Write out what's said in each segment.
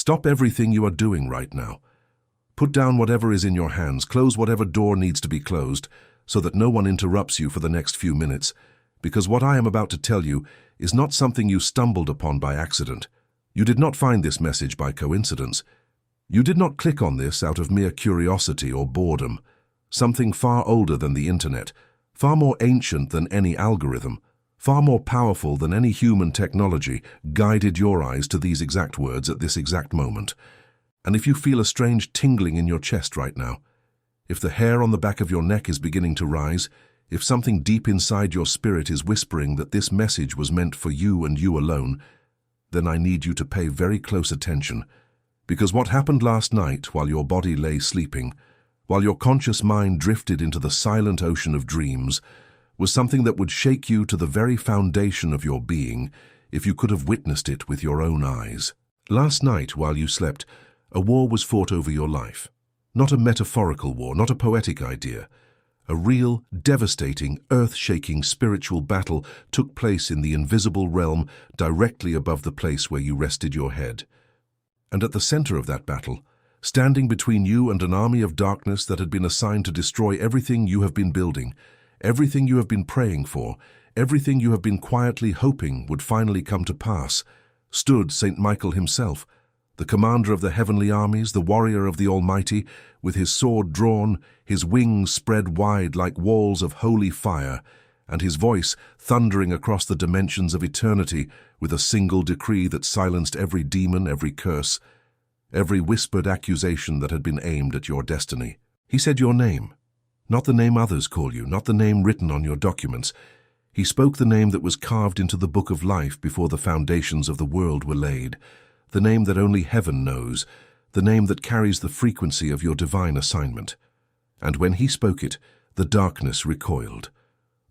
Stop everything you are doing right now. Put down whatever is in your hands, close whatever door needs to be closed, so that no one interrupts you for the next few minutes, because what I am about to tell you is not something you stumbled upon by accident. You did not find this message by coincidence. You did not click on this out of mere curiosity or boredom. Something far older than the internet, far more ancient than any algorithm, far more powerful than any human technology, guided your eyes to these exact words at this exact moment. And if you feel a strange tingling in your chest right now, if the hair on the back of your neck is beginning to rise, if something deep inside your spirit is whispering that this message was meant for you and you alone, then I need you to pay very close attention, because what happened last night while your body lay sleeping, while your conscious mind drifted into the silent ocean of dreams, was something that would shake you to the very foundation of your being if you could have witnessed it with your own eyes. Last night, while you slept, a war was fought over your life. Not a metaphorical war, not a poetic idea. A real, devastating, earth-shaking spiritual battle took place in the invisible realm directly above the place where you rested your head. And at the center of that battle, standing between you and an army of darkness that had been assigned to destroy everything you have been building, everything you have been praying for, everything you have been quietly hoping would finally come to pass, stood Saint Michael himself, the commander of the heavenly armies, the warrior of the Almighty, with his sword drawn, his wings spread wide like walls of holy fire, and his voice thundering across the dimensions of eternity with a single decree that silenced every demon, every curse, every whispered accusation that had been aimed at your destiny. He said your name. Not the name others call you, not the name written on your documents. He spoke the name that was carved into the book of life before the foundations of the world were laid, the name that only heaven knows, the name that carries the frequency of your divine assignment. And when he spoke it, the darkness recoiled.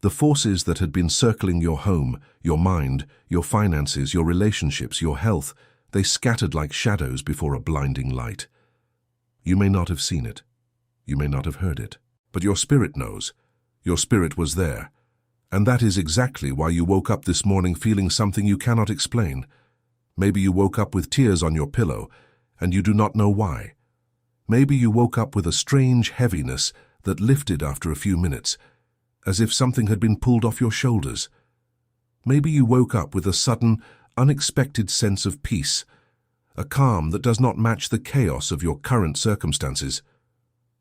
The forces that had been circling your home, your mind, your finances, your relationships, your health, they scattered like shadows before a blinding light. You may not have seen it. You may not have heard it. But your spirit knows. Your spirit was there. And that is exactly why you woke up this morning feeling something you cannot explain. Maybe you woke up with tears on your pillow, and you do not know why. Maybe you woke up with a strange heaviness that lifted after a few minutes, as if something had been pulled off your shoulders. Maybe you woke up with a sudden, unexpected sense of peace, a calm that does not match the chaos of your current circumstances.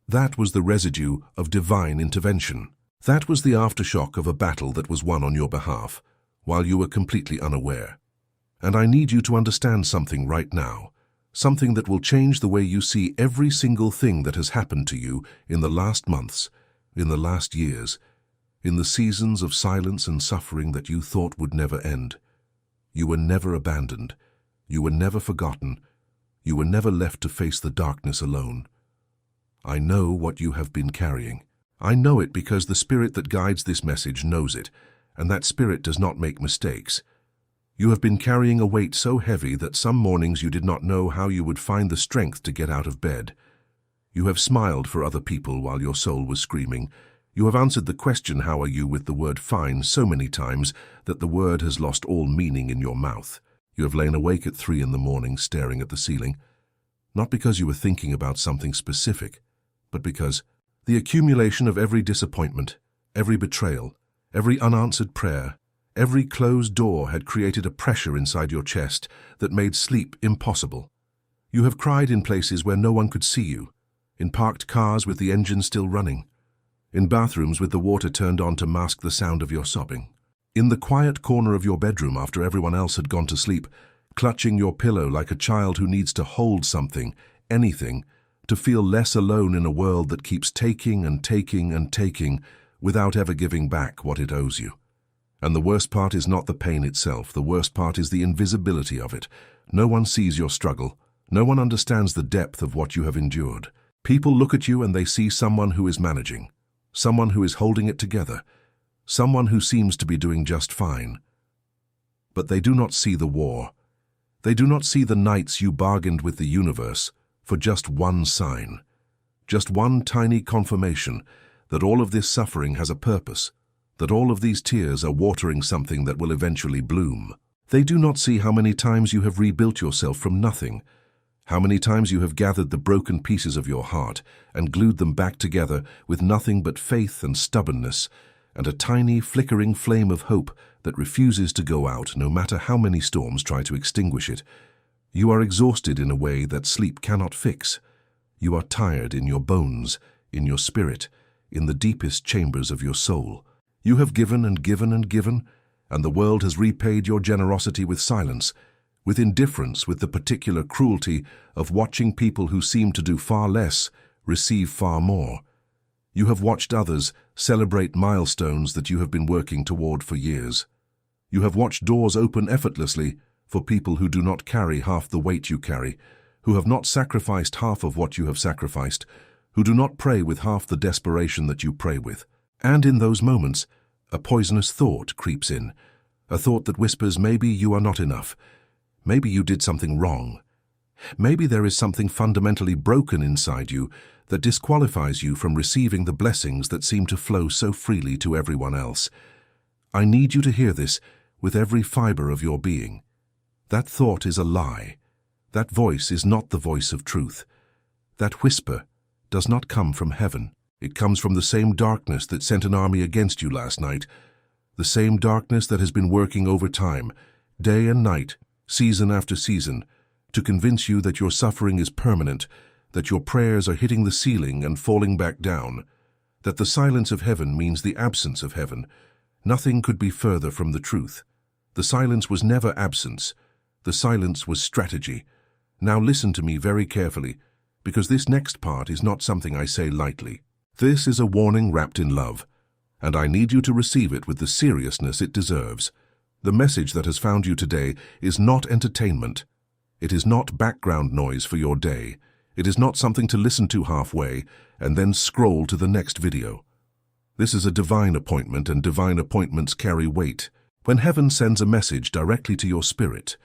That was the residue of divine intervention. That was the aftershock of a battle that was won on your behalf, while you were completely unaware. And I need you to understand something right now, something that will change the way you see every single thing that has happened to you in the last months, in the last years, in the seasons of silence and suffering that you thought would never end. You were never abandoned. You were never forgotten. You were never left to face the darkness alone. I know what you have been carrying. I know it because the spirit that guides this message knows it, and that spirit does not make mistakes. You have been carrying a weight so heavy that some mornings you did not know how you would find the strength to get out of bed. You have smiled for other people while your soul was screaming. You have answered the question, "How are you?" with the word "fine" so many times that the word has lost all meaning in your mouth. You have lain awake at 3 in the morning staring at the ceiling, not because you were thinking about something specific, but because the accumulation of every disappointment, every betrayal, every unanswered prayer, every closed door had created a pressure inside your chest that made sleep impossible. You have cried in places where no one could see you, in parked cars with the engine still running, in bathrooms with the water turned on to mask the sound of your sobbing, in the quiet corner of your bedroom after everyone else had gone to sleep, clutching your pillow like a child who needs to hold something, anything, to feel less alone in a world that keeps taking and taking and taking without ever giving back what it owes you. And the worst part is not the pain itself. The worst part is the invisibility of it. No one sees your struggle. No one understands the depth of what you have endured. People look at you and they see someone who is managing, someone who is holding it together, someone who seems to be doing just fine. But they do not see the war. They do not see the nights you bargained with the universe for just one sign, just one tiny confirmation that all of this suffering has a purpose, that all of these tears are watering something that will eventually bloom. They do not see how many times you have rebuilt yourself from nothing, How many times you have gathered the broken pieces of your heart and glued them back together with nothing but faith and stubbornness, and a tiny flickering flame of hope that refuses to go out no matter how many storms try to extinguish it. You are exhausted in a way that sleep cannot fix. You are tired in your bones, in your spirit, in the deepest chambers of your soul. You have given and given and given, and the world has repaid your generosity with silence, with indifference, with the particular cruelty of watching people who seem to do far less receive far more. You have watched others celebrate milestones that you have been working toward for years. You have watched doors open effortlessly for people who do not carry half the weight you carry, who have not sacrificed half of what you have sacrificed, who do not pray with half the desperation that you pray with. And in those moments, a poisonous thought creeps in, a thought that whispers, maybe you are not enough. Maybe you did something wrong. Maybe there is something fundamentally broken inside you that disqualifies you from receiving the blessings that seem to flow so freely to everyone else. I need you to hear this with every fiber of your being. That thought is a lie. That voice is not the voice of truth. That whisper does not come from heaven. It comes from the same darkness that sent an army against you last night, the same darkness that has been working over time, day and night, season after season, to convince you that your suffering is permanent, that your prayers are hitting the ceiling and falling back down, that the silence of heaven means the absence of heaven. Nothing could be further from the truth. The silence was never absence. The silence was strategy. Now listen to me very carefully, because this next part is not something I say lightly. This is a warning wrapped in love, and I need you to receive it with the seriousness it deserves. The message that has found you today is not entertainment. It is not background noise for your day. It is not something to listen to halfway and then scroll to the next video. This is a divine appointment, and divine appointments carry weight. When heaven sends a message directly to your spirit,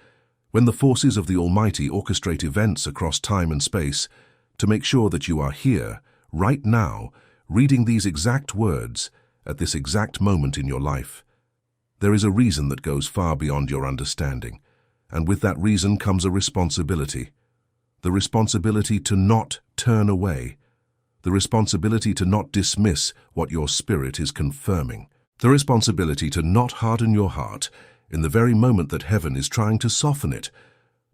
when the forces of the Almighty orchestrate events across time and space to make sure that you are here, right now, reading these exact words at this exact moment in your life, there is a reason that goes far beyond your understanding, and with that reason comes a responsibility. The responsibility to not turn away, the responsibility to not dismiss what your spirit is confirming, the responsibility to not harden your heart in the very moment that heaven is trying to soften it,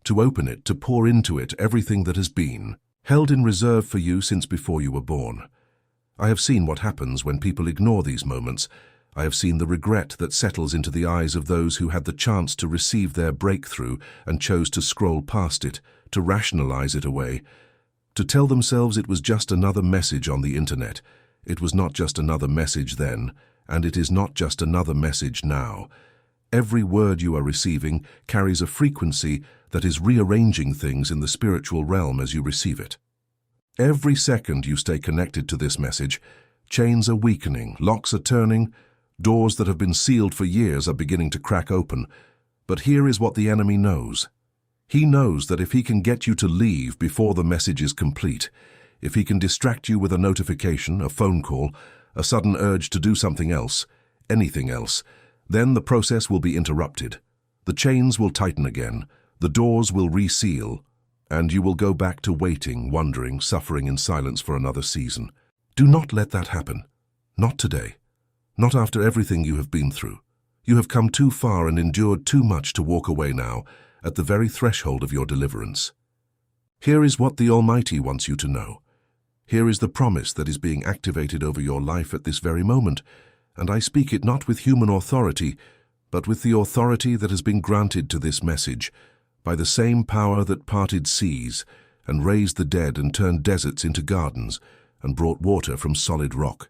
to open it, to pour into it everything that has been held in reserve for you since before you were born. I have seen what happens when people ignore these moments. I have seen the regret that settles into the eyes of those who had the chance to receive their breakthrough and chose to scroll past it, to rationalize it away, to tell themselves it was just another message on the internet. It was not just another message then, and it is not just another message now. Every word you are receiving carries a frequency that is rearranging things in the spiritual realm as you receive it. Every second you stay connected to this message, chains are weakening, locks are turning, doors that have been sealed for years are beginning to crack open. But here is what the enemy knows. He knows that if he can get you to leave before the message is complete, if he can distract you with a notification, a phone call, a sudden urge to do something else, anything else, then the process will be interrupted. The chains will tighten again, the doors will reseal, and you will go back to waiting, wondering, suffering in silence for another season. Do not let that happen. Not today. Not after everything you have been through. You have come too far and endured too much to walk away now, at the very threshold of your deliverance. Here is what the Almighty wants you to know. Here is the promise that is being activated over your life at this very moment, and I speak it not with human authority, but with the authority that has been granted to this message, by the same power that parted seas, and raised the dead and turned deserts into gardens, and brought water from solid rock.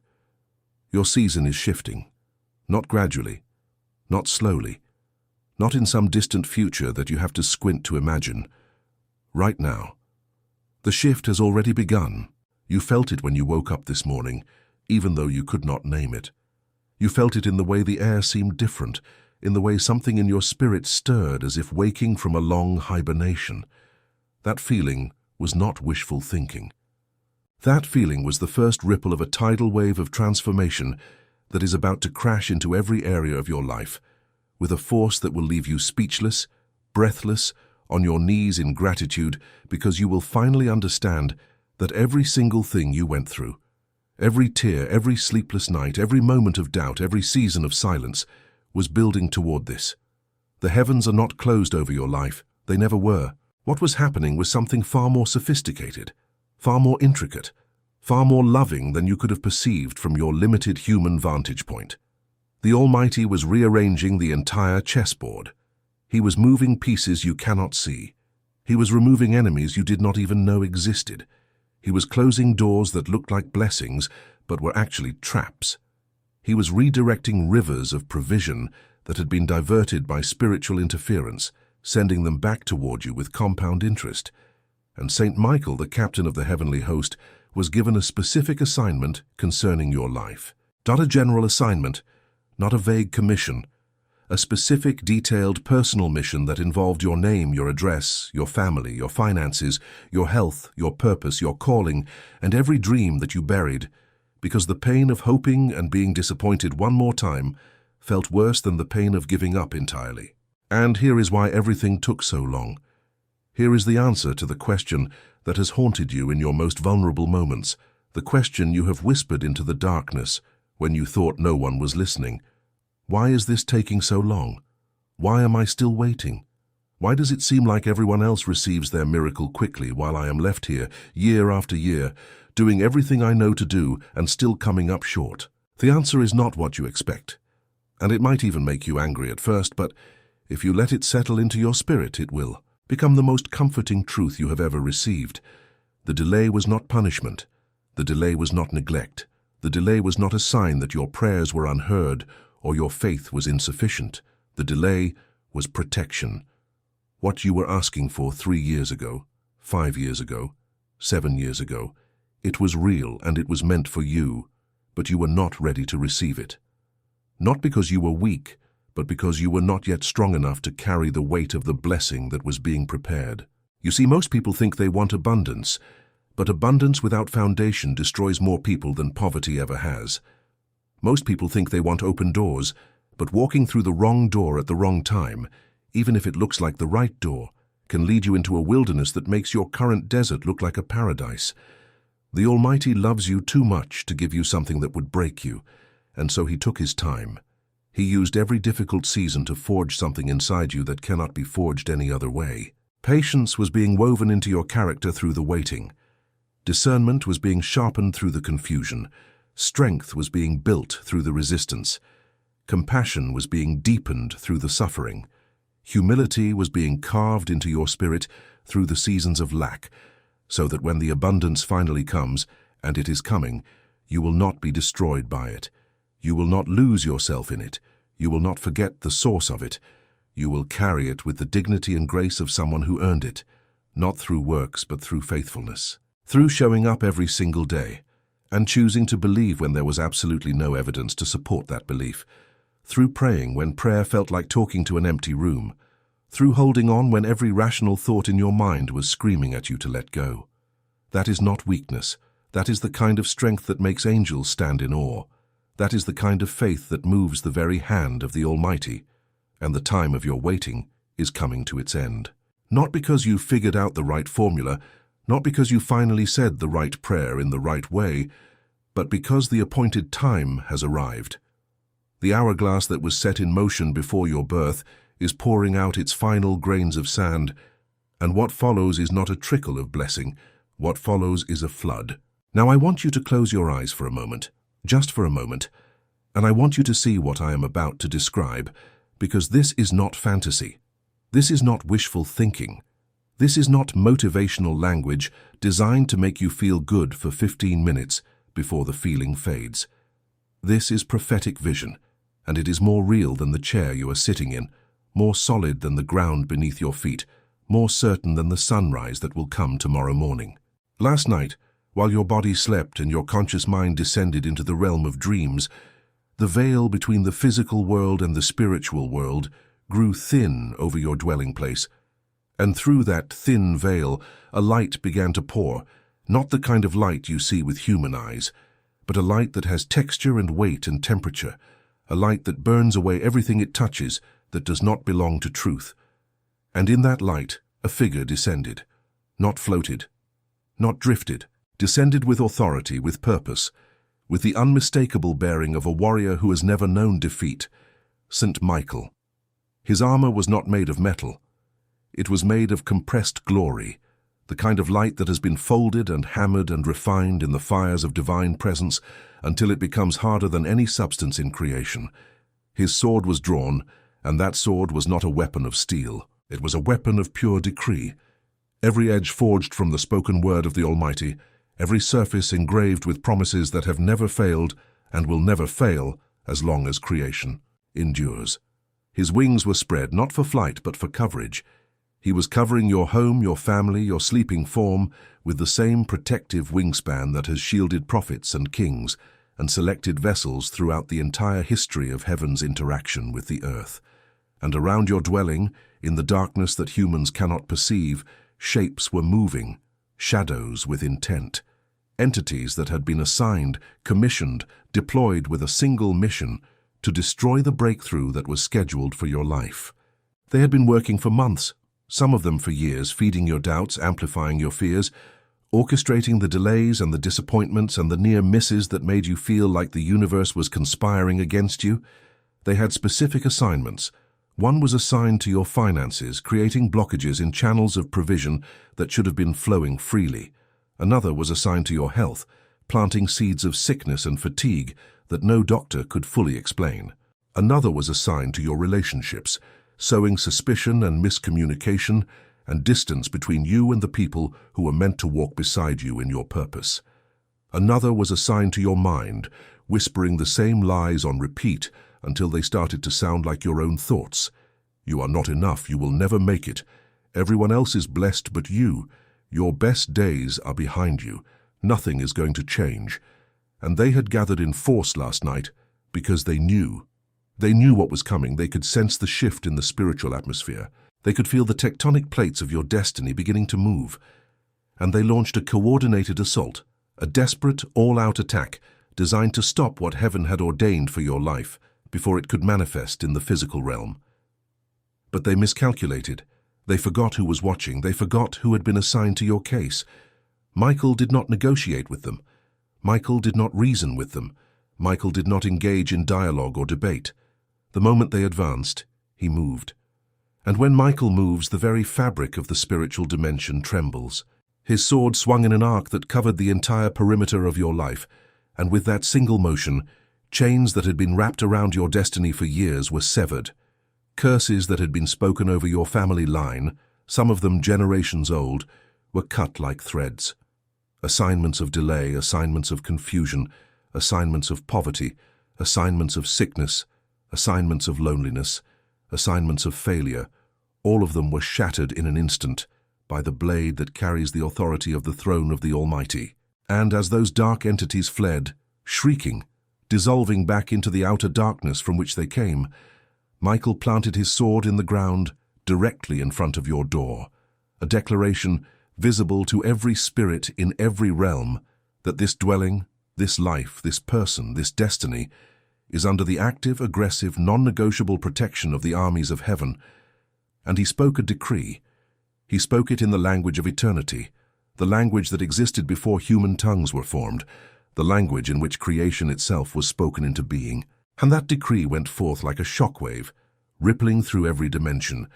Your season is shifting, not gradually, not slowly, not in some distant future that you have to squint to imagine. Right now. The shift has already begun. You felt it when you woke up this morning, even though you could not name it. You felt it in the way the air seemed different, in the way something in your spirit stirred as if waking from a long hibernation. That feeling was not wishful thinking. That feeling was the first ripple of a tidal wave of transformation that is about to crash into every area of your life, with a force that will leave you speechless, breathless, on your knees in gratitude, because you will finally understand that every single thing you went through, every tear, every sleepless night, every moment of doubt, every season of silence, was building toward this. The heavens are not closed over your life. They never were. What was happening was something far more sophisticated, far more intricate, far more loving than you could have perceived from your limited human vantage point. The Almighty was rearranging the entire chessboard. He was moving pieces you cannot see. He was removing enemies you did not even know existed. He was closing doors that looked like blessings, but were actually traps. He was redirecting rivers of provision that had been diverted by spiritual interference, sending them back toward you with compound interest. And Saint Michael, the captain of the heavenly host, was given a specific assignment concerning your life. Not a general assignment, not a vague commission, a specific, detailed, personal mission that involved your name, your address, your family, your finances, your health, your purpose, your calling, and every dream that you buried, because the pain of hoping and being disappointed one more time felt worse than the pain of giving up entirely. And here is why everything took so long. Here is the answer to the question that has haunted you in your most vulnerable moments, the question you have whispered into the darkness when you thought no one was listening. Why is this taking so long? Why am I still waiting? Why does it seem like everyone else receives their miracle quickly while I am left here, year after year, doing everything I know to do and still coming up short? The answer is not what you expect. And it might even make you angry at first, but if you let it settle into your spirit, it will become the most comforting truth you have ever received. The delay was not punishment. The delay was not neglect. The delay was not a sign that your prayers were unheard or your faith was insufficient. The delay was protection. What you were asking for 3 years ago, 5 years ago, 7 years ago, it was real and it was meant for you, but you were not ready to receive it. Not because you were weak, but because you were not yet strong enough to carry the weight of the blessing that was being prepared. You see, most people think they want abundance, but abundance without foundation destroys more people than poverty ever has. Most people think they want open doors, but walking through the wrong door at the wrong time, even if it looks like the right door, can lead you into a wilderness that makes your current desert look like a paradise. The Almighty loves you too much to give you something that would break you, and so He took His time. He used every difficult season to forge something inside you that cannot be forged any other way. Patience was being woven into your character through the waiting. Discernment was being sharpened through the confusion. Strength was being built through the resistance. Compassion was being deepened through the suffering. Humility was being carved into your spirit through the seasons of lack, so that when the abundance finally comes, and it is coming, you will not be destroyed by it. You will not lose yourself in it. You will not forget the source of it. You will carry it with the dignity and grace of someone who earned it, not through works but through faithfulness. Through showing up every single day, and choosing to believe when there was absolutely no evidence to support that belief. Through praying when prayer felt like talking to an empty room. Through holding on when every rational thought in your mind was screaming at you to let go. That is not weakness. That is the kind of strength that makes angels stand in awe. That is the kind of faith that moves the very hand of the Almighty, and the time of your waiting is coming to its end. Not because you figured out the right formula, not because you finally said the right prayer in the right way, but because the appointed time has arrived. The hourglass that was set in motion before your birth is pouring out its final grains of sand, and what follows is not a trickle of blessing. What follows is a flood. Now I want you to close your eyes for a moment. Just for a moment, and I want you to see what I am about to describe, because this is not fantasy. This is not wishful thinking. This is not motivational language designed to make you feel good for 15 minutes before the feeling fades. This is prophetic vision, and it is more real than the chair you are sitting in, more solid than the ground beneath your feet, more certain than the sunrise that will come tomorrow morning. Last night, while your body slept and your conscious mind descended into the realm of dreams, the veil between the physical world and the spiritual world grew thin over your dwelling place. And through that thin veil, a light began to pour, not the kind of light you see with human eyes, but a light that has texture and weight and temperature, a light that burns away everything it touches that does not belong to truth. And in that light, A figure descended, not floated, not drifted, descended with authority, with purpose, with the unmistakable bearing of a warrior who has never known defeat, St. Michael. His armor was not made of metal. It was made of compressed glory, the kind of light that has been folded and hammered and refined in the fires of divine presence until it becomes harder than any substance in creation. His sword was drawn, and that sword was not a weapon of steel. It was a weapon of pure decree. Every edge forged from the spoken word of the Almighty, every surface engraved with promises that have never failed and will never fail as long as creation endures. His wings were spread not for flight but for coverage. He was covering your home, your family, your sleeping form with the same protective wingspan that has shielded prophets and kings and selected vessels throughout the entire history of heaven's interaction with the earth. And around your dwelling, in the darkness that humans cannot perceive, shapes were moving, shadows with intent. Entities that had been assigned, commissioned, deployed with a single mission to destroy the breakthrough that was scheduled for your life. They had been working for months, some of them for years, feeding your doubts, amplifying your fears, orchestrating the delays and the disappointments and the near misses that made you feel like the universe was conspiring against you. They had specific assignments. One was assigned to your finances, creating blockages in channels of provision that should have been flowing freely. Another was assigned to your health, planting seeds of sickness and fatigue that no doctor could fully explain. Another was assigned to your relationships, sowing suspicion and miscommunication and distance between you and the people who were meant to walk beside you in your purpose. Another was assigned to your mind, whispering the same lies on repeat until they started to sound like your own thoughts. You are not enough, you will never make it. Everyone else is blessed but you. Your best days are behind you. Nothing is going to change. And they had gathered in force last night because they knew. They knew what was coming. They could sense the shift in the spiritual atmosphere. They could feel the tectonic plates of your destiny beginning to move. And they launched a coordinated assault, a desperate, all-out attack designed to stop what heaven had ordained for your life before it could manifest in the physical realm. But they miscalculated. They forgot who was watching. They forgot who had been assigned to your case. Michael did not negotiate with them. Michael did not reason with them. Michael did not engage in dialogue or debate. The moment they advanced, he moved. And when Michael moves, the very fabric of the spiritual dimension trembles. His sword swung in an arc that covered the entire perimeter of your life, and with that single motion, chains that had been wrapped around your destiny for years were severed. Curses that had been spoken over your family line, some of them generations old, were cut like threads. Assignments of delay, assignments of confusion, assignments of poverty, assignments of sickness, assignments of loneliness, assignments of failure, all of them were shattered in an instant by the blade that carries the authority of the throne of the Almighty. And as those dark entities fled, shrieking, dissolving back into the outer darkness from which they came, Michael planted his sword in the ground directly in front of your door, a declaration visible to every spirit in every realm that this dwelling, this life, this person, this destiny is under the active, aggressive, non-negotiable protection of the armies of heaven. And he spoke a decree. He spoke it in the language of eternity, the language that existed before human tongues were formed, the language in which creation itself was spoken into being. And that decree went forth like a shockwave, rippling through every dimension,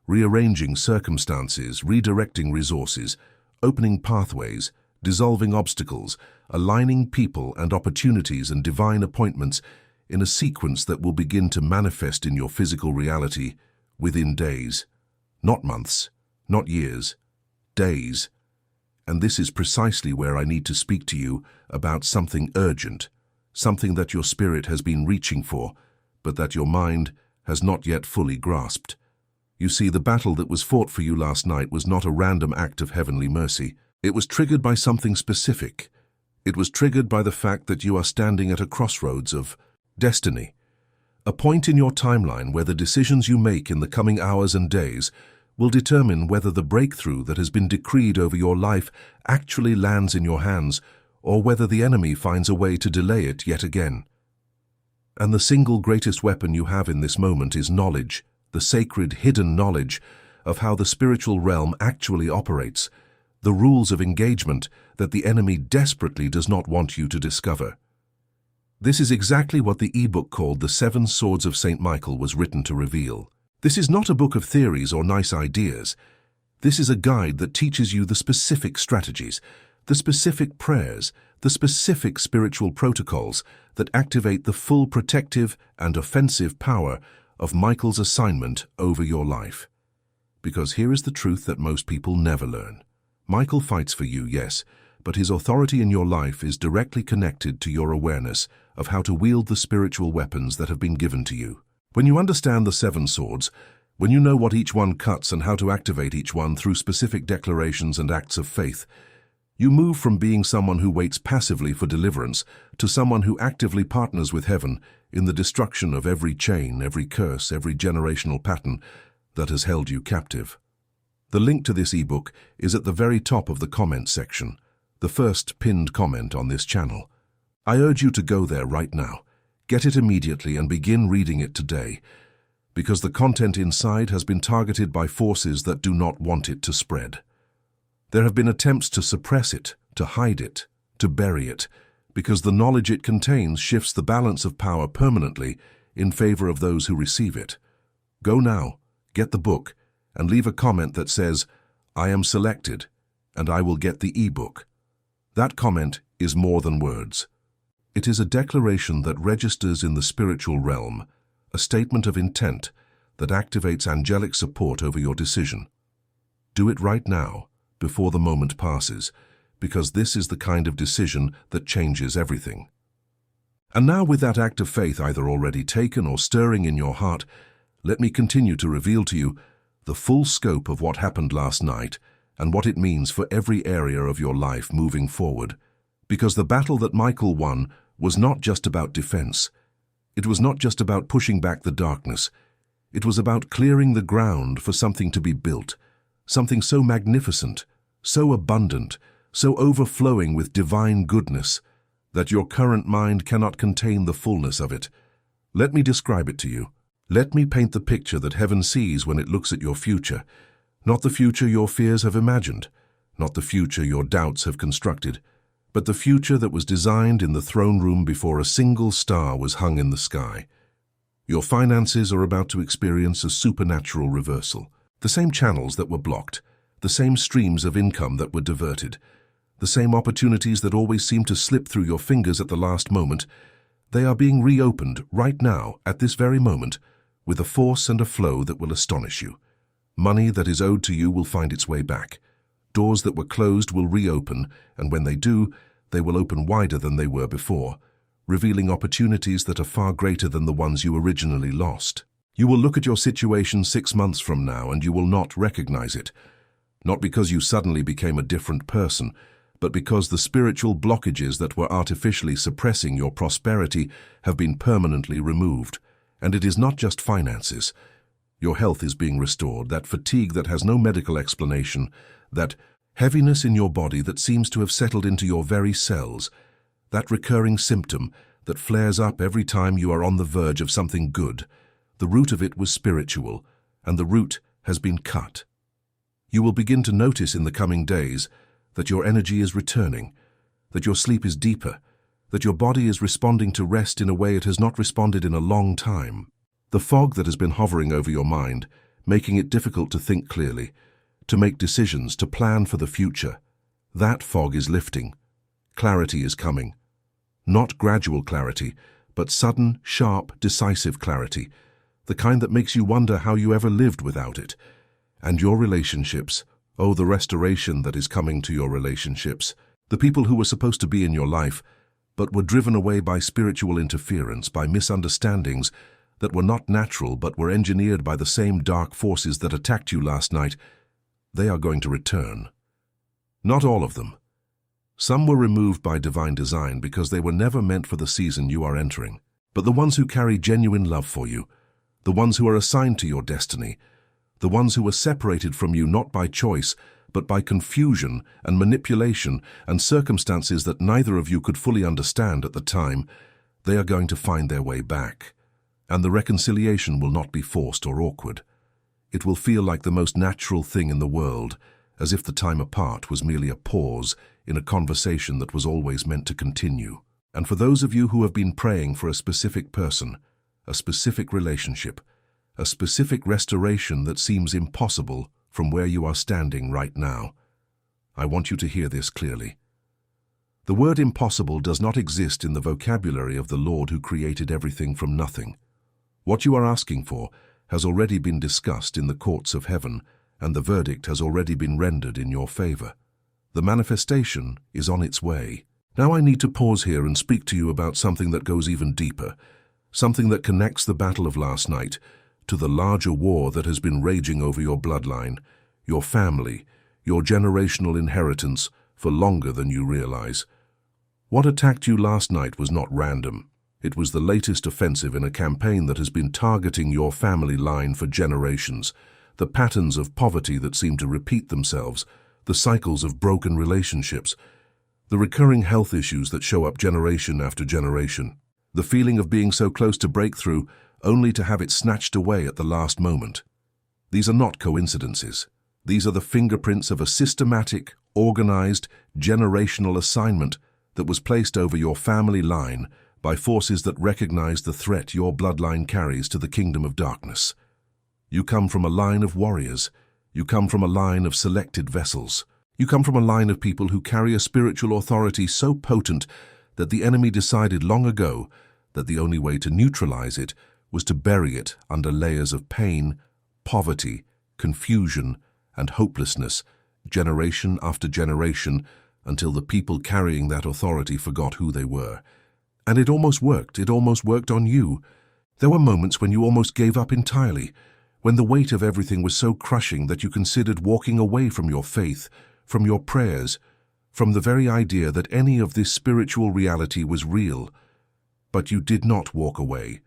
rearranging circumstances, redirecting resources, opening pathways, dissolving obstacles, aligning people and opportunities and divine appointments in a sequence that will begin to manifest in your physical reality within days, not months, not years, days. And this is precisely where I need to speak to you about something urgent, something that your spirit has been reaching for, but that your mind has not yet fully grasped. You see, the battle that was fought for you last night was not a random act of heavenly mercy. It was triggered by something specific. It was triggered by the fact that you are standing at a crossroads of destiny, a point in your timeline where the decisions you make in the coming hours and days will determine whether the breakthrough that has been decreed over your life actually lands in your hands, or whether the enemy finds a way to delay it yet again. And the single greatest weapon you have in this moment is knowledge, the sacred hidden knowledge of how the spiritual realm actually operates, the rules of engagement that the enemy desperately does not want you to discover. This is exactly what the ebook called The 7 Swords of St. Michael was written to reveal. This is not a book of theories or nice ideas. This is a guide that teaches you the specific strategies, the specific prayers, the specific spiritual protocols that activate the full protective and offensive power of Michael's assignment over your life. Because here is the truth that most people never learn. Michael fights for you, yes, but his authority in your life is directly connected to your awareness of how to wield the spiritual weapons that have been given to you. When you understand the 7 swords, when you know what each one cuts and how to activate each one through specific declarations and acts of faith, you move from being someone who waits passively for deliverance to someone who actively partners with heaven in the destruction of every chain, every curse, every generational pattern that has held you captive. The link to this ebook is at the very top of the comment section, the first pinned comment on this channel. I urge you to go there right now, get it immediately and begin reading it today, because the content inside has been targeted by forces that do not want it to spread. There have been attempts to suppress it, to hide it, to bury it, because the knowledge it contains shifts the balance of power permanently in favor of those who receive it. Go now, get the book, and leave a comment that says, "I am selected, and I will get the ebook." That comment is more than words. It is a declaration that registers in the spiritual realm, a statement of intent that activates angelic support over your decision. Do it right now, before the moment passes, because this is the kind of decision that changes everything. And now, with that act of faith either already taken or stirring in your heart, let me continue to reveal to you the full scope of what happened last night and what it means for every area of your life moving forward. Because the battle that Michael won was not just about defense. It was not just about pushing back the darkness. It was about clearing the ground for something to be built, something so magnificent, so abundant, so overflowing with divine goodness, that your current mind cannot contain the fullness of it. Let me describe it to you. Let me paint the picture that heaven sees when it looks at your future, not the future your fears have imagined, not the future your doubts have constructed, but the future that was designed in the throne room before a single star was hung in the sky. Your finances are about to experience a supernatural reversal. The same channels that were blocked, the same streams of income that were diverted, the same opportunities that always seem to slip through your fingers at the last moment, they are being reopened right now, at this very moment, with a force and a flow that will astonish you. Money that is owed to you will find its way back. Doors that were closed will reopen, and when they do, they will open wider than they were before, revealing opportunities that are far greater than the ones you originally lost. You will look at your situation 6 months from now and you will not recognize it. Not because you suddenly became a different person, but because the spiritual blockages that were artificially suppressing your prosperity have been permanently removed. And it is not just finances. Your health is being restored, that fatigue that has no medical explanation, that heaviness in your body that seems to have settled into your very cells, that recurring symptom that flares up every time you are on the verge of something good. The root of it was spiritual, and the root has been cut. You will begin to notice in the coming days that your energy is returning, that your sleep is deeper, that your body is responding to rest in a way it has not responded in a long time. The fog that has been hovering over your mind, making it difficult to think clearly, to make decisions, to plan for the future, that fog is lifting. Clarity is coming. Not gradual clarity, but sudden, sharp, decisive clarity, the kind that makes you wonder how you ever lived without it. And your relationships, oh, the restoration that is coming to your relationships, the people who were supposed to be in your life, but were driven away by spiritual interference, by misunderstandings that were not natural but were engineered by the same dark forces that attacked you last night, they are going to return. Not all of them. Some were removed by divine design because they were never meant for the season you are entering. But the ones who carry genuine love for you, the ones who are assigned to your destiny, the ones who were separated from you not by choice, but by confusion and manipulation and circumstances that neither of you could fully understand at the time, they are going to find their way back. And the reconciliation will not be forced or awkward. It will feel like the most natural thing in the world, as if the time apart was merely a pause in a conversation that was always meant to continue. And for those of you who have been praying for a specific person, a specific relationship, a specific restoration that seems impossible from where you are standing right now, I want you to hear this clearly. The word impossible does not exist in the vocabulary of the Lord who created everything from nothing. What you are asking for has already been discussed in the courts of heaven, and the verdict has already been rendered in your favor. The manifestation is on its way. Now I need to pause here and speak to you about something that goes even deeper, something that connects the battle of last night to the larger war that has been raging over your bloodline, your family, your generational inheritance for longer than you realize. What attacked you last night was not random. It was the latest offensive in a campaign that has been targeting your family line for generations. The patterns of poverty that seem to repeat themselves, the cycles of broken relationships, the recurring health issues that show up generation after generation, the feeling of being so close to breakthrough only to have it snatched away at the last moment. These are not coincidences. These are the fingerprints of a systematic, organized, generational assignment that was placed over your family line by forces that recognize the threat your bloodline carries to the kingdom of darkness. You come from a line of warriors. You come from a line of selected vessels. You come from a line of people who carry a spiritual authority so potent that the enemy decided long ago that the only way to neutralize it was to bury it under layers of pain, poverty, confusion, and hopelessness, generation after generation, until the people carrying that authority forgot who they were. And it almost worked. It almost worked on you. There were moments when you almost gave up entirely, when the weight of everything was so crushing that you considered walking away from your faith, from your prayers, from the very idea that any of this spiritual reality was real. But you did not walk away.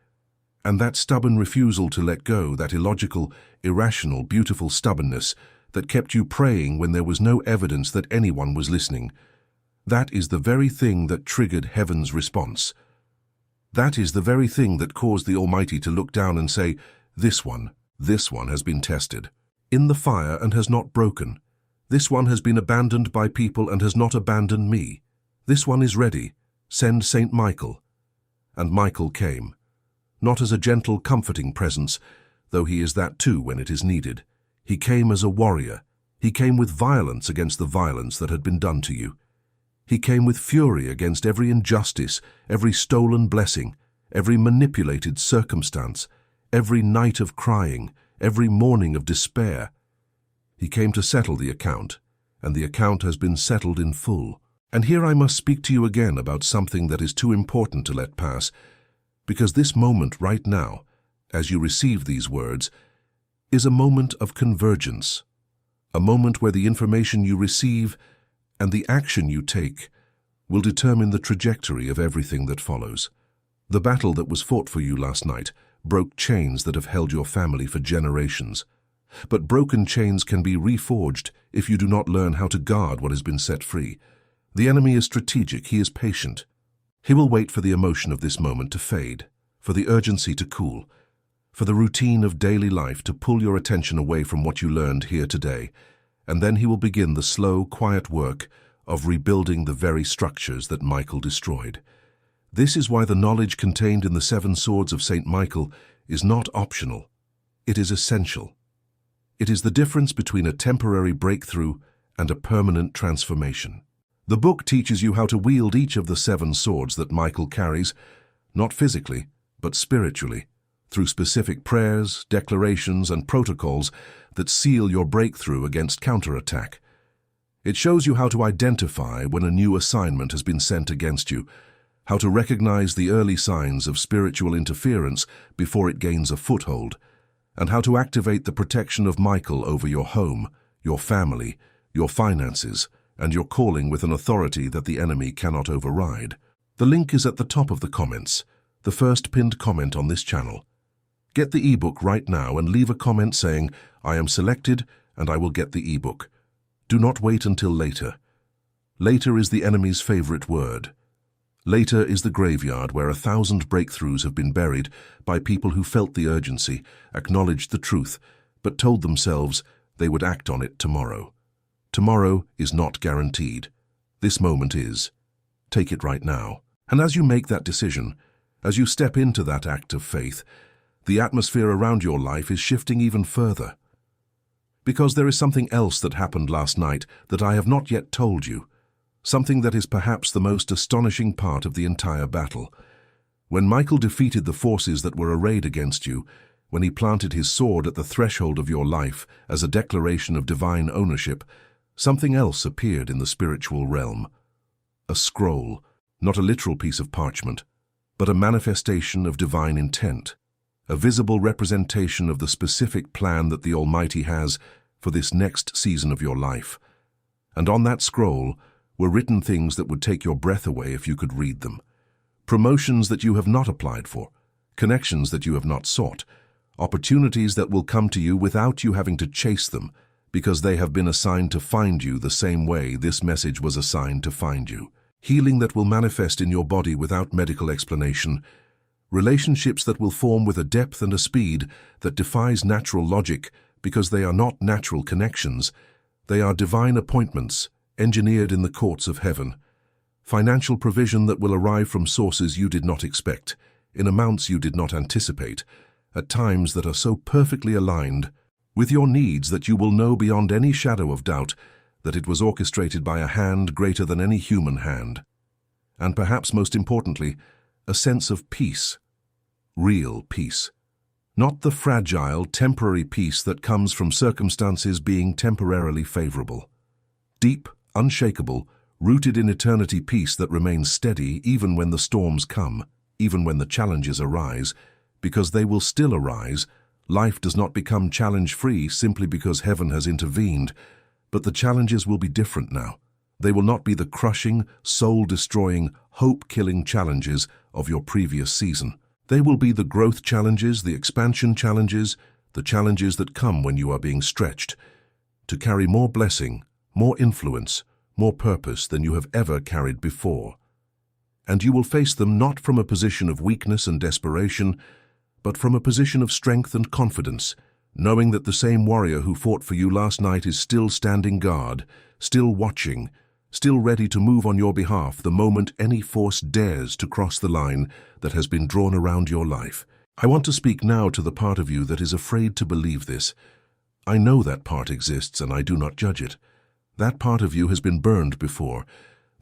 And that stubborn refusal to let go, that illogical, irrational, beautiful stubbornness that kept you praying when there was no evidence that anyone was listening, that is the very thing that triggered heaven's response. That is the very thing that caused the Almighty to look down and say, this one has been tested in the fire and has not broken. This one has been abandoned by people and has not abandoned me. This one is ready. Send Saint Michael. And Michael came, not as a gentle, comforting presence, though he is that too when it is needed. He came as a warrior. He came with violence against the violence that had been done to you. He came with fury against every injustice, every stolen blessing, every manipulated circumstance, every night of crying, every morning of despair. He came to settle the account, and the account has been settled in full. And here I must speak to you again about something that is too important to let pass, because this moment right now, as you receive these words, is a moment of convergence, a moment where the information you receive and the action you take will determine the trajectory of everything that follows. The battle that was fought for you last night broke chains that have held your family for generations. But broken chains can be reforged if you do not learn how to guard what has been set free. The enemy is strategic, he is patient. He will wait for the emotion of this moment to fade, for the urgency to cool, for the routine of daily life to pull your attention away from what you learned here today, and then he will begin the slow, quiet work of rebuilding the very structures that Michael destroyed. This is why the knowledge contained in the 7 swords of Saint Michael is not optional. It is essential. It is the difference between a temporary breakthrough and a permanent transformation. The book teaches you how to wield each of the 7 swords that Michael carries, not physically, but spiritually, through specific prayers, declarations, and protocols that seal your breakthrough against counterattack. It shows you how to identify when a new assignment has been sent against you, how to recognize the early signs of spiritual interference before it gains a foothold, and how to activate the protection of Michael over your home, your family, your finances, and your calling with an authority that the enemy cannot override. The link is at the top of the comments, the first pinned comment on this channel. Get the ebook right now and leave a comment saying, "I am selected and I will get the ebook." Do not wait until later. Later is the enemy's favorite word. Later is the graveyard where 1,000 breakthroughs have been buried by people who felt the urgency, acknowledged the truth, but told themselves they would act on it tomorrow. Tomorrow is not guaranteed. This moment is. Take it right now. And as you make that decision, as you step into that act of faith, the atmosphere around your life is shifting even further. Because there is something else that happened last night that I have not yet told you, something that is perhaps the most astonishing part of the entire battle. When Michael defeated the forces that were arrayed against you, when he planted his sword at the threshold of your life as a declaration of divine ownership, something else appeared in the spiritual realm. A scroll, not a literal piece of parchment, but a manifestation of divine intent, a visible representation of the specific plan that the Almighty has for this next season of your life. And on that scroll were written things that would take your breath away if you could read them. Promotions that you have not applied for, connections that you have not sought, opportunities that will come to you without you having to chase them, because they have been assigned to find you the same way this message was assigned to find you. Healing that will manifest in your body without medical explanation, relationships that will form with a depth and a speed that defies natural logic because they are not natural connections, they are divine appointments engineered in the courts of heaven. Financial provision that will arrive from sources you did not expect, in amounts you did not anticipate, at times that are so perfectly aligned with your needs that you will know beyond any shadow of doubt that it was orchestrated by a hand greater than any human hand. And perhaps most importantly, a sense of peace. Real peace. Not the fragile, temporary peace that comes from circumstances being temporarily favorable. Deep, unshakable, rooted in eternity peace that remains steady even when the storms come, even when the challenges arise, because they will still arise. Life does not become challenge-free simply because heaven has intervened, but the challenges will be different now. They will not be the crushing, soul-destroying, hope-killing challenges of your previous season. They will be the growth challenges, the expansion challenges, the challenges that come when you are being stretched to carry more blessing, more influence, more purpose than you have ever carried before. And you will face them not from a position of weakness and desperation, but from a position of strength and confidence, knowing that the same warrior who fought for you last night is still standing guard, still watching, still ready to move on your behalf the moment any force dares to cross the line that has been drawn around your life. I want to speak now to the part of you that is afraid to believe this. I know that part exists and I do not judge it. That part of you has been burned before.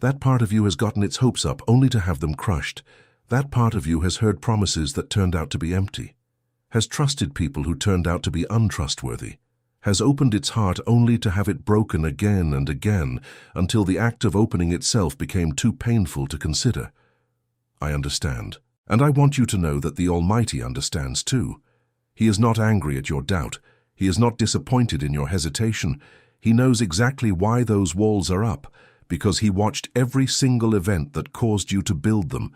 That part of you has gotten its hopes up only to have them crushed. That part of you has heard promises that turned out to be empty, has trusted people who turned out to be untrustworthy, has opened its heart only to have it broken again and again until the act of opening itself became too painful to consider. I understand, and I want you to know that the Almighty understands too. He is not angry at your doubt. He is not disappointed in your hesitation. He knows exactly why those walls are up, because He watched every single event that caused you to build them.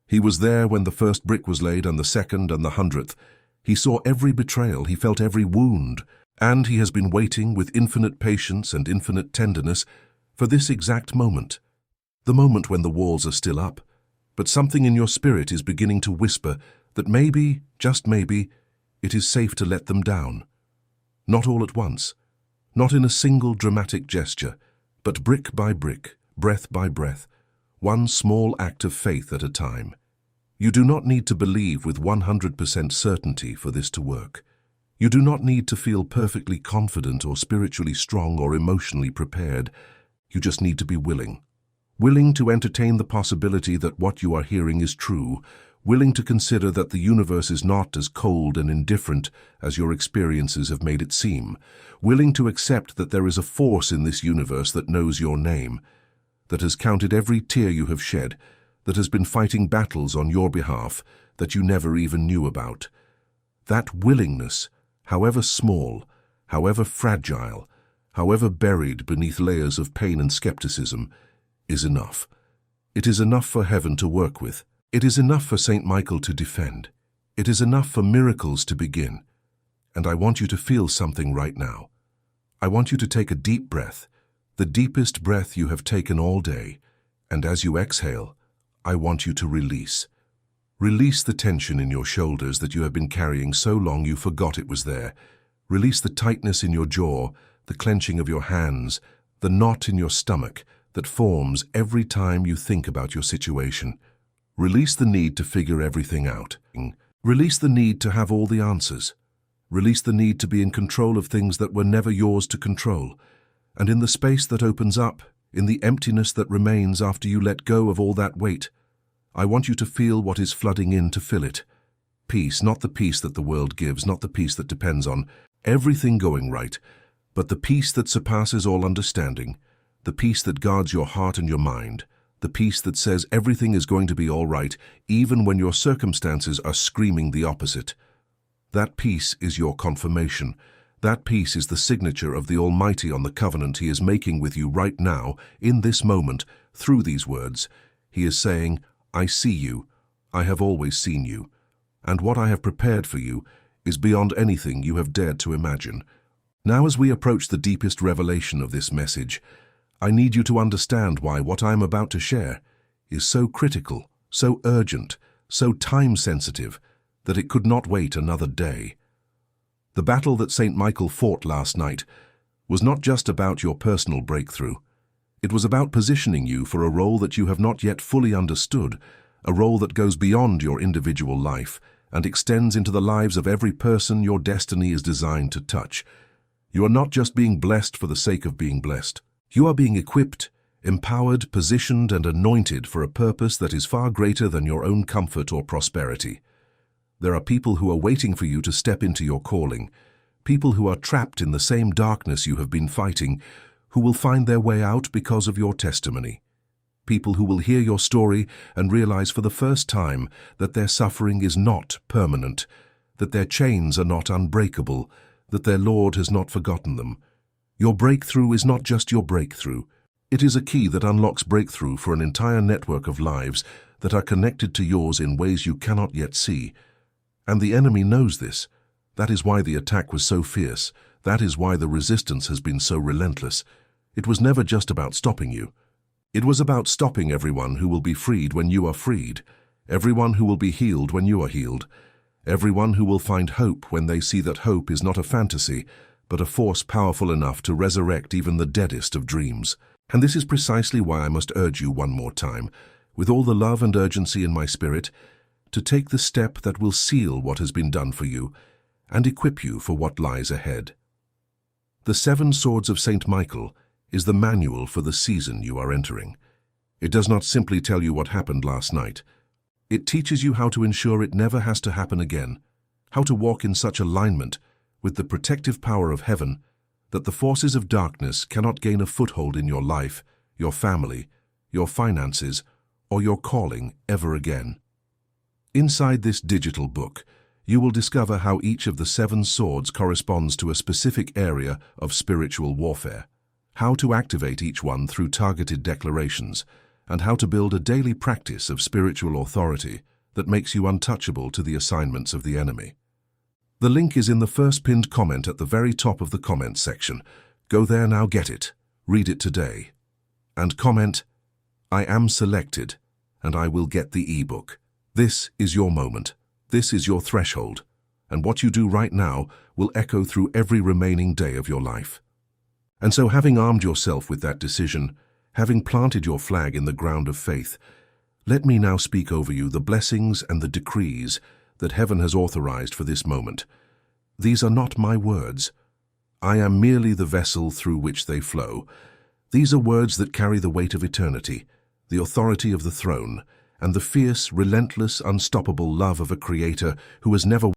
He was there when the first brick was laid and the second and the 100th. He saw every betrayal, He felt every wound, and He has been waiting with infinite patience and infinite tenderness for this exact moment, the moment when the walls are still up, but something in your spirit is beginning to whisper that maybe, just maybe, it is safe to let them down. Not all at once, not in a single dramatic gesture, but brick by brick, breath by breath, one small act of faith at a time. You do not need to believe with 100% certainty for this to work. You do not need to feel perfectly confident or spiritually strong or emotionally prepared. You just need to be willing. Willing to entertain the possibility that what you are hearing is true, willing to consider that the universe is not as cold and indifferent as your experiences have made it seem, willing to accept that there is a force in this universe that knows your name, that has counted every tear you have shed, that has been fighting battles on your behalf that you never even knew about. That willingness, however small, however fragile, however buried beneath layers of pain and skepticism, is enough. It is enough for heaven to work with. It is enough for Saint Michael to defend. It is enough for miracles to begin. And I want you to feel something right now. I want you to take a deep breath, the deepest breath you have taken all day, and as you exhale, I want you to release. Release the tension in your shoulders that you have been carrying so long you forgot it was there. Release the tightness in your jaw, the clenching of your hands, the knot in your stomach that forms every time you think about your situation. Release the need to figure everything out. Release the need to have all the answers. Release the need to be in control of things that were never yours to control. And in the space that opens up, in the emptiness that remains after you let go of all that weight, I want you to feel what is flooding in to fill it. Peace, not the peace that the world gives, not the peace that depends on everything going right, but the peace that surpasses all understanding, the peace that guards your heart and your mind, the peace that says everything is going to be all right, even when your circumstances are screaming the opposite. That peace is your confirmation. That peace is the signature of the Almighty on the covenant He is making with you right now, in this moment, through these words. He is saying, I see you, I have always seen you, and what I have prepared for you is beyond anything you have dared to imagine. Now as we approach the deepest revelation of this message, I need you to understand why what I am about to share is so critical, so urgent, so time-sensitive, that it could not wait another day. The battle that St. Michael fought last night was not just about your personal breakthrough. It was about positioning you for a role that you have not yet fully understood, a role that goes beyond your individual life and extends into the lives of every person your destiny is designed to touch. You are not just being blessed for the sake of being blessed. You are being equipped, empowered, positioned, and anointed for a purpose that is far greater than your own comfort or prosperity. There are people who are waiting for you to step into your calling, people who are trapped in the same darkness you have been fighting, who will find their way out because of your testimony. People who will hear your story and realize for the first time that their suffering is not permanent, that their chains are not unbreakable, that their Lord has not forgotten them. Your breakthrough is not just your breakthrough. It is a key that unlocks breakthrough for an entire network of lives that are connected to yours in ways you cannot yet see. And the enemy knows this. That is why the attack was so fierce. That is why the resistance has been so relentless. It was never just about stopping you. It was about stopping everyone who will be freed when you are freed, everyone who will be healed when you are healed, everyone who will find hope when they see that hope is not a fantasy, but a force powerful enough to resurrect even the deadest of dreams. And this is precisely why I must urge you one more time, with all the love and urgency in my spirit, to take the step that will seal what has been done for you and equip you for what lies ahead. The 7 Swords of St. Michael is the manual for the season you are entering. It does not simply tell you what happened last night. It teaches you how to ensure it never has to happen again, how to walk in such alignment with the protective power of heaven that the forces of darkness cannot gain a foothold in your life, your family, your finances, or your calling ever again. Inside this digital book, you will discover how each of the 7 swords corresponds to a specific area of spiritual warfare, how to activate each one through targeted declarations, and how to build a daily practice of spiritual authority that makes you untouchable to the assignments of the enemy. The link is in the first pinned comment at the very top of the comments section. Go there now, get it, read it today, and comment, I am selected, and I will get the ebook. This is your moment. This is your threshold, and what you do right now will echo through every remaining day of your life. And so, having armed yourself with that decision, having planted your flag in the ground of faith, let me now speak over you the blessings and the decrees that heaven has authorized for this moment. These are not my words. I am merely the vessel through which they flow. These are words that carry the weight of eternity, the authority of the throne, and the fierce, relentless, unstoppable love of a Creator who has never